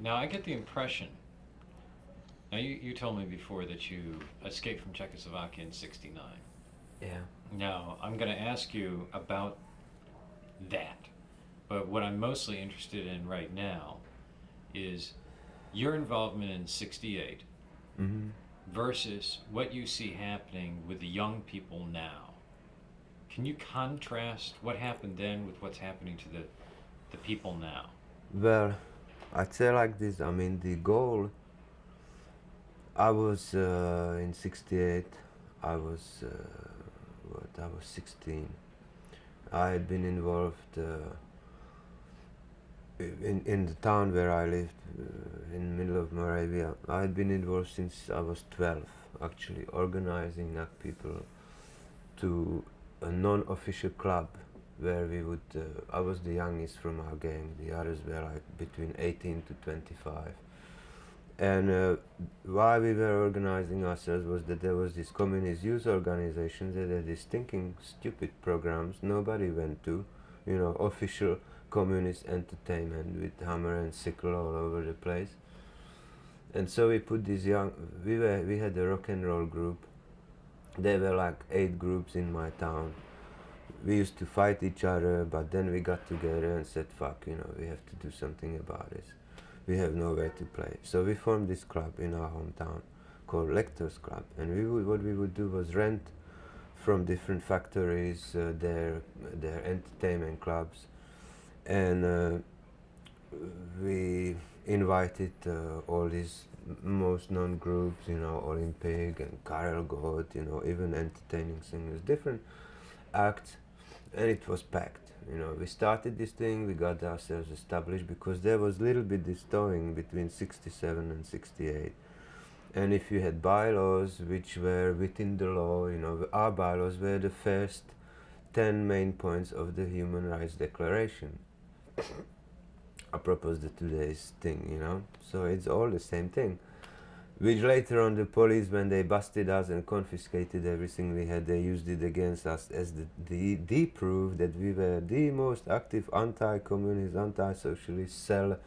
Now, I get the impression. Now, you told me before that you escaped from Czechoslovakia in '69. Yeah. Now, I'm going to ask you about that. But what I'm mostly interested in right now is your involvement in '68 Mm-hmm. versus what you see happening with the young people now. Can you contrast what happened then with what's happening to the people now? Well, I'd say like this. I mean, the goal. I was in '68. I was I was 16. I had been involved in the town where I lived, in the middle of Moravia. I had been involved since I was 12, actually, organizing young people to a non-official club where we would. I was the youngest from our gang. The others were like between 18 to 25. And why we were organizing ourselves was that there was this communist youth organization that had these stinking stupid programs nobody went to, official communist entertainment with hammer and sickle all over the place. And so we put these we had a rock and roll group. There were like 8 groups in my town. We used to fight each other, but then we got together and said, fuck, we have to do something about this. We have nowhere to play. So we formed this club in our hometown called Lectors Club. And what we would do was rent from different factories their entertainment clubs. And we invited all these most known groups, Olympic and Karel Gott, even entertaining singers, different acts, and it was packed. We started this thing, we got ourselves established because there was a little bit distorting between '67 and '68. And if you had bylaws which were within the law, our bylaws were the first 10 main points of the Human Rights Declaration. Apropos the today's thing, So it's all the same thing. Which later on the police, when they busted us and confiscated everything we had, they used it against us as the proof that we were the most active anti-communist, anti-socialist cell,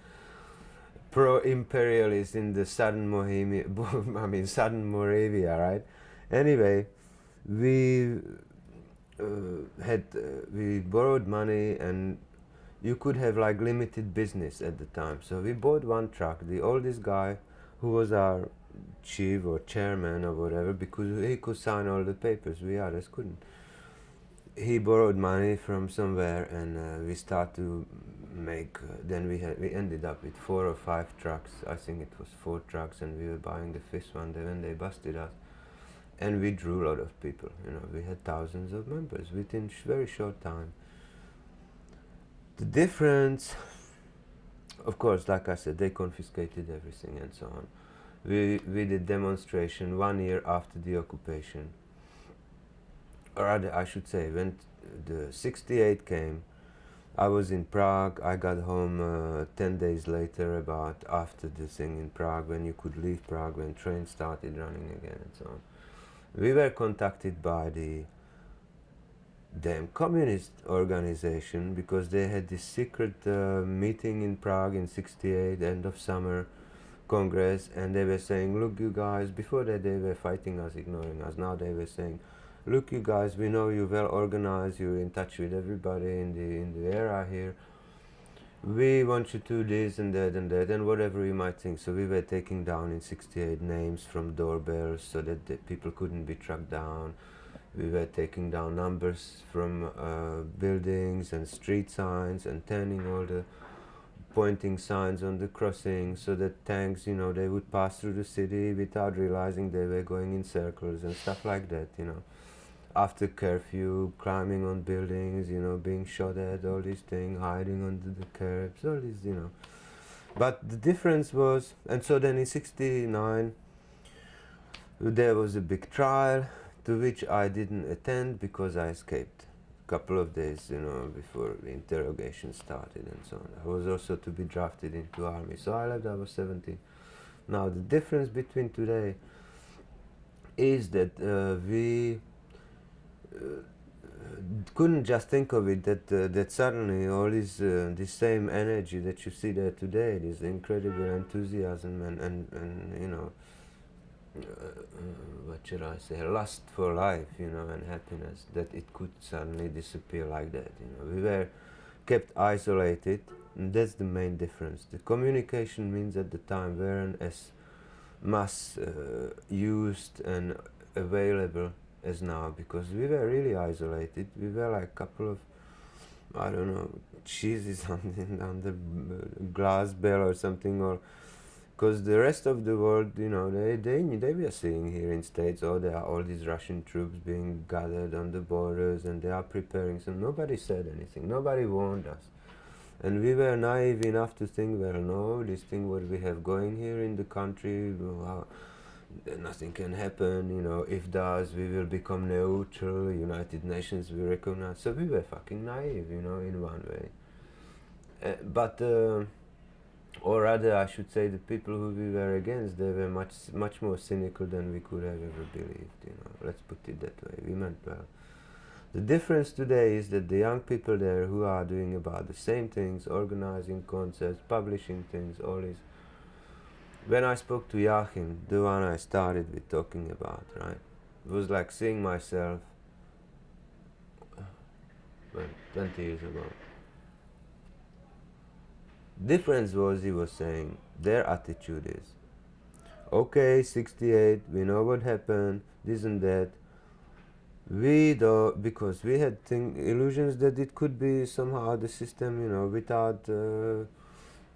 pro-imperialist in the southern southern Moravia, right? Anyway, we we borrowed money, and you could have like limited business at the time. So we bought one truck. The oldest guy, who was our chief or chairman or whatever, because he could sign all the papers, we others couldn't. He borrowed money from somewhere, and we started to make. Then we ended up with 4 or 5 trucks. I think it was 4 trucks, and we were buying the 5th one. Then they busted us, and we drew a lot of people. We had thousands of members within very short time. The difference, of course, like I said, they confiscated everything and so on. We did demonstration 1 year after the occupation. Or rather, I should say, when the '68 came, I was in Prague. I got home 10 days later, about after the thing in Prague, when you could leave Prague, when trains started running again and so on. We were contacted by the damn communist organization because they had this secret meeting in Prague in '68, end of summer, Congress, and they were saying, look you guys, before that they were fighting us, ignoring us. Now they were saying, look you guys, we know you're well organized, you're in touch with everybody in the area here. We want you to do this and that and whatever you might think. So we were taking down in '68 names from doorbells so that the people couldn't be tracked down. We were taking down numbers from buildings and street signs and turning all the pointing signs on the crossing so that tanks, they would pass through the city without realizing they were going in circles and stuff like that, After curfew, climbing on buildings, being shot at, all these things, hiding under the curbs, all these, But the difference was, and so then in '69, there was a big trial to which I didn't attend because I escaped couple of days, before the interrogation started and so on. I was also to be drafted into army, so I left. I was 17. Now the difference between today is that couldn't just think of it that suddenly all this same energy that you see there today, this incredible enthusiasm and you know, what should I say, lust for life, you know, and happiness, that it could suddenly disappear like that, you know. We were kept isolated, and that's the main difference. The communication means at the time weren't as mass used and available as now, because we were really isolated. We were like a couple of, I don't know, cheeses on the glass bell or something, or because the rest of the world, you know, they were seeing here in States, oh, there are all these Russian troops being gathered on the borders and they are preparing some. Nobody said anything, nobody warned us. And we were naive enough to think, well, no, this thing what we have going here in the country, well, nothing can happen, you know, if does, we will become neutral, United Nations will recognize. So we were fucking naive, you know, in one way. Or rather, I should say, the people who we were against, they were much more cynical than we could have ever believed, you know, let's put it that way. We meant well. The difference today is that the young people there who are doing about the same things, organizing concerts, publishing things, all this. When I spoke to Joachim, the one I started with talking about, right, it was like seeing myself, well, 20 years ago. Difference was, he was saying, their attitude is, okay, 68, we know what happened, this and that. We though, because we had illusions that it could be somehow the system, you know, without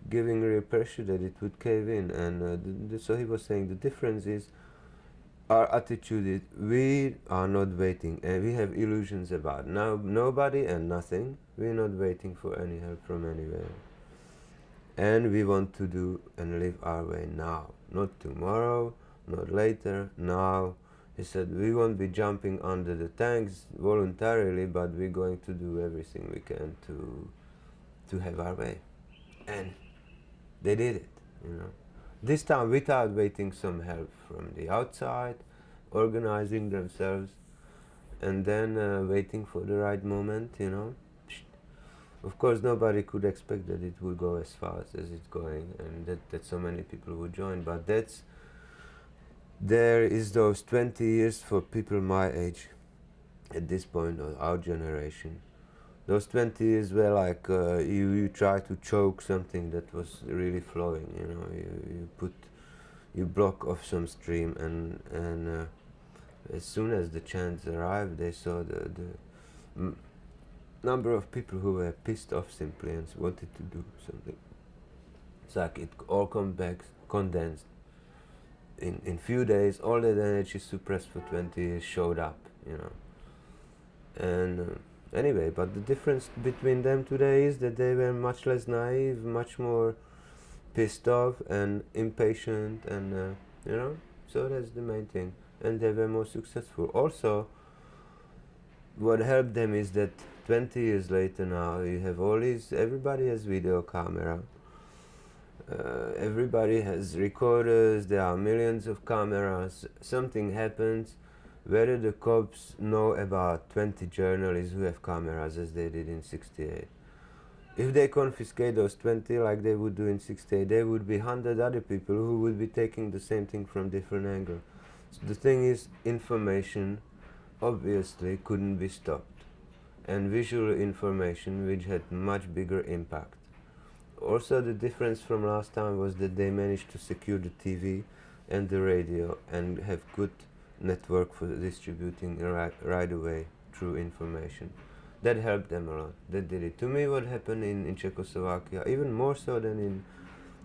giving real pressure, that it would cave in. And so he was saying the difference is our attitude is we are not waiting, and we have illusions about now nobody and nothing. We're not waiting for any help from anywhere. And we want to do and live our way now, not tomorrow, not later, now. He said, we won't be jumping under the tanks voluntarily, but we're going to do everything we can to have our way. And they did it, you know. This time without waiting some help from the outside, organizing themselves, and then waiting for the right moment, you know. Of course, nobody could expect that it would go as fast as it's going, and that so many people would join, but there is those 20 years for people my age, at this point of our generation. Those 20 years were like you try to choke something that was really flowing, you know, you block off some stream, and as soon as the chance arrived, they saw the number of people who were pissed off simply and wanted to do something. It's like it all condensed. In few days, all that energy suppressed for 20 years showed up, you know. And anyway, but the difference between them today is that they were much less naive, much more pissed off and impatient, and you know, so that's the main thing. And they were more successful. Also, what helped them is that 20 years later now, you have all these, everybody has video camera. Everybody has recorders, there are millions of cameras. Something happens, whether the cops know about 20 journalists who have cameras as they did in 68. If they confiscate those 20 like they would do in 68, there would be 100 other people who would be taking the same thing from different angles. So the thing is, information obviously couldn't be stopped. And visual information, which had much bigger impact. Also, the difference from last time was that they managed to secure the TV and the radio and have good network for distributing right away through information. That helped them a lot. That did it. To me, what happened in Czechoslovakia, even more so than in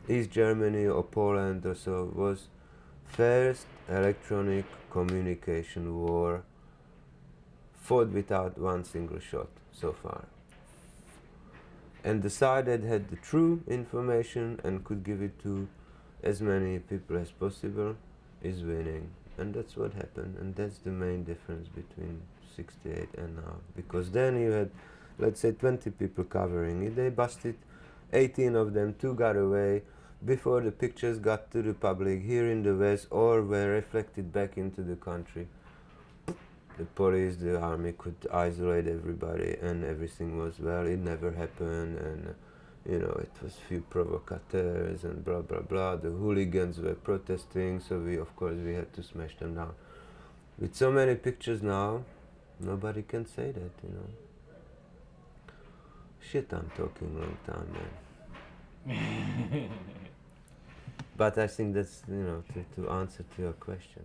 East Germany or Poland or so, was first electronic communication war fought without one single shot so far. And the side that had the true information and could give it to as many people as possible is winning. And that's what happened, and that's the main difference between 68 and now. Because then you had, let's say, 20 people covering it. They busted 18 of them, 2 got away before the pictures got to the public here in the West or were reflected back into the country. the police, the army could isolate everybody and everything was well. It never happened, and you know, it was few provocateurs and blah blah blah. The hooligans were protesting, so of course we had to smash them down. With so many pictures now, nobody can say that, you know. Shit, I'm talking long time, man. But I think that's, you know, to answer to your question.